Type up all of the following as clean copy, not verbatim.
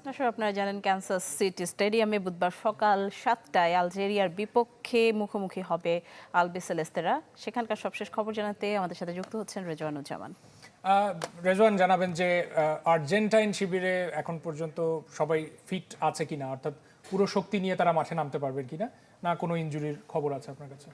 দর্শক আপনারা জানেন ক্যানসাস সিটি স্টেডিয়ামে বুধবার সকাল 7টায় আলজেরিয়ার বিপক্ষে মুখোমুখি হবে আলবিসেলেস্তেরা। সেখানকার সবশেষ খবর জানাতে আমাদের সাথে যুক্ত হচ্ছেন রেজওয়ানুজ্জামান। রেজওয়ান, জানাবেন যে আর্জেন্টাইন শিবিরে এখন পর্যন্ত সবাই ফিট আছে কিনা, অর্থাৎ পুরো শক্তি নিয়ে তারা মাঠে নামতে পারবেন কিনা, না কোনো ইনজুরির খবর আছে আপনার কাছে?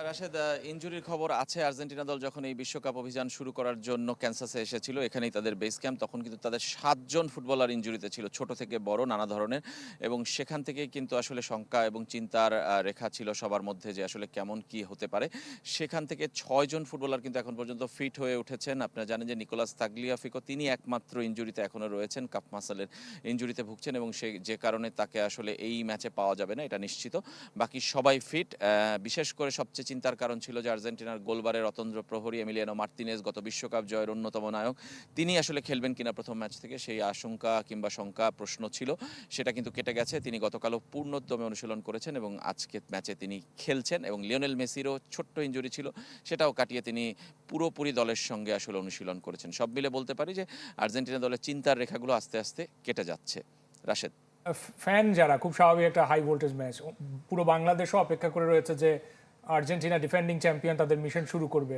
রাশেদ, ইনজুরির খবর আছে। আর্জেন্টিনা দল যখন এই বিশ্বকাপ অভিযান শুরু করার জন্য ক্যানসাসে এসেছিল, এখানেই তাদের বেস ক্যাম্প, তখন কিন্তু তাদের 7জন ফুটবলার ইনজুরিতে ছিল, ছোট থেকে বড় নানা ধরনের। এবং সেখান থেকেই কিন্তু আসলে শঙ্কা এবং চিন্তার রেখা ছিল সবার মধ্যে যে আসলে কেমন কি হতে পারে। সেখান থেকে 6জন ফুটবলার কিন্তু এখন পর্যন্ত ফিট হয়ে উঠেছেন। আপনারা জানেন যে নিকোলাস তাগলিয়াফিকো তিনি একমাত্র ইনজুরিতে এখনও রয়েছেন, কাপ মাসেলের ইনজুরিতে ভুগছেন এবং যে কারণে তাকে আসলে এই ম্যাচে পাওয়া যাবে না, এটা নিশ্চিত। বাকি সবাই ফিট। বিশেষ করে সবচেয়ে চিন্তার কারণ ছিল যে আর্জেন্টিনার গোলবারের অতন্দ্র প্রহরী এমিলিয়ানো মার্তিনেজ, গত বিশ্বকাপ জয়ের অন্যতম নায়ক, তিনি আসলে খেলবেন কিনা প্রথম ম্যাচ থেকে, সেই আশঙ্কা কিংবা শঙ্কা প্রশ্ন ছিল। সেটা কিন্তু কেটে গেছে। তিনি গতকালও পূর্ণোদ্যমে অনুশীলন করেছেন এবং আজকের ম্যাচে তিনি খেলছেন। এবং লিওনেল মেসিরও ছোট্ট ইনজুরি ছিল, সেটাও কাটিয়ে তিনি পুরোপুরি দলের সঙ্গে আসলে অনুশীলন করেছেন। সব মিলে বলতে পারি যে আর্জেন্টিনা দলের চিন্তার রেখাগুলো আস্তে আস্তে কেটে যাচ্ছে। রাশেদ, ফ্যান যারা, খুব স্বাভাবিক একটা হাই ভোল্টেজ ম্যাচ, পুরো বাংলাদেশও অপেক্ষা করে রয়েছে যে আর্জেন্টিনা ডিফেন্ডিং চ্যাম্পিয়ন তাদের মিশন শুরু করবে।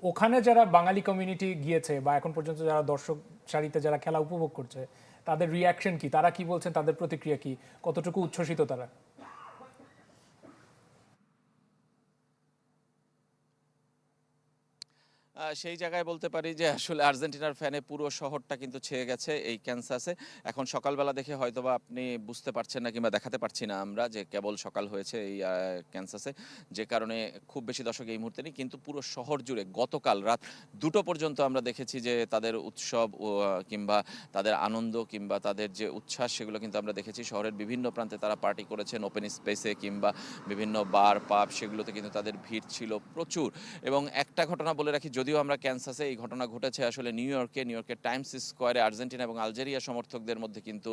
ওখানে যারা বাঙালি কমিউনিটি গিয়েছে বা এখন পর্যন্ত যারা দর্শক সারিতে যারা খেলা উপভোগ করছে, তাদের রিয়াকশন কি, তারা কি বলছেন, তাদের প্রতিক্রিয়া কি, কতটুকু উচ্ছ্বসিত তারা? সেই জায়গায় বলতে পারি যে আসলে আর্জেন্টিনার ফ্যানে পুরো শহরটা কিন্তু ছেয়ে গেছে এই ক্যানসাসে। এখন সকালবেলা দেখে হয়তোবা আপনি বুঝতে পারছেন না কিংবা দেখাতে পারছি না আমরা যে কেবল সকাল হয়েছে এই ক্যানসাসে, যে কারণে খুব বেশি দর্শক এই মুহূর্তে নেই। কিন্তু পুরো শহর জুড়ে গতকাল রাত 2টো পর্যন্ত আমরা দেখেছি যে তাদের উৎসব কিংবা তাদের আনন্দ কিংবা তাদের যে উচ্ছ্বাস, সেগুলো কিন্তু আমরা দেখেছি। শহরের বিভিন্ন প্রান্তে তারা পার্টি করেছেন, ওপেন স্পেসে কিংবা বিভিন্ন বার পাব, সেগুলোতে কিন্তু তাদের ভিড় ছিল প্রচুর। এবং একটা ঘটনা বলে রাখি, যদিও আমরা ক্যানসাসে, এই ঘটনা ঘটেছে আসলে নিউ ইয়র্কের টাইমস স্কোয়ারে আর্জেন্টিনা এবং আলজেরিয়া সমর্থকদের মধ্যে কিন্তু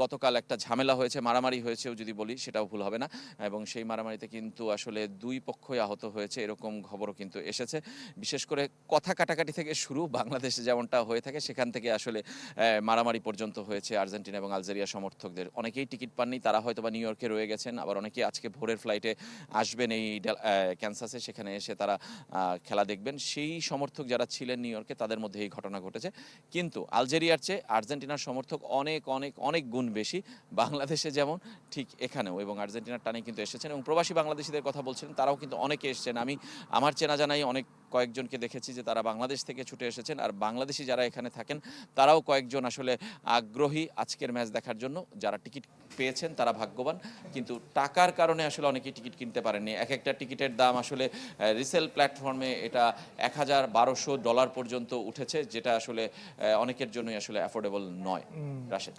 গতকাল একটা ঝামেলা হয়েছে, মারামারি হয়েছেও যদি বলি সেটাও ভুল হবে না। এবং সেই মারামারিতে কিন্তু আসলে 2 পক্ষই আহত হয়েছে, এরকম খবরও কিন্তু এসেছে। বিশেষ করে কথা কাটাকাটি থেকে শুরু, বাংলাদেশে যেমনটা হয়ে থাকে সেখান থেকে আসলে মারামারি পর্যন্ত হয়েছে আর্জেন্টিনা এবং আলজেরিয়া সমর্থকদের। অনেকেই টিকিট পাননি, তারা হয়তো বা নিউ ইয়র্কে রয়ে গেছেন, আবার অনেকেই আজকে ভোরের ফ্লাইটে আসবেন এই ক্যানসাসে, সেখানে এসে তারা খেলা দেখবেন। সেই সমর্থক যারা ছিলেন নিউ ইয়র্কে, তাদের মধ্যে এই ঘটনা ঘটেছে। কিন্তু আলজেরিয়ার চেয়ে আর্জেন্টিনার সমর্থক অনেক অনেক অনেক গুণ বেশি, বাংলাদেশে যেমন ঠিক এখানেও। এবং আর্জেন্টিনার টানে কিন্তু এসেছেন এবং প্রবাসী বাংলাদেশিদের কথা বলছিলেন, তারাও কিন্তু অনেকে এসেছেন। আমি আমার চেনা জানাই অনেক কয়েকজনকে দেখেছি যে তারা বাংলাদেশ থেকে ছুটে এসেছেন। আর বাংলাদেশি যারা এখানে থাকেন তারাও কয়েকজন আসলে আগ্রহী আজকের ম্যাচ দেখার জন্য। যারা টিকিট পেয়েছেন তারা ভাগ্যবান, কিন্তু টাকার কারণে আসলে অনেকেই টিকিট কিনতে পারেননি। এক একটা টিকিটের দাম আসলে রিসেল প্ল্যাটফর্মে এটা $1,1200 পর্যন্ত উঠেছে, যেটা আসলে অনেকের জন্যই আসলে অ্যাফোর্ডেবল নয়। রাশেদ,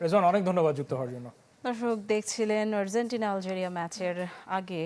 রেজওয়ান, অনেক ধন্যবাদ যুক্ত হওয়ার জন্য। দর্শক দেখছিলেন আর্জেন্টিনা আলজেরিয়া ম্যাচের আগে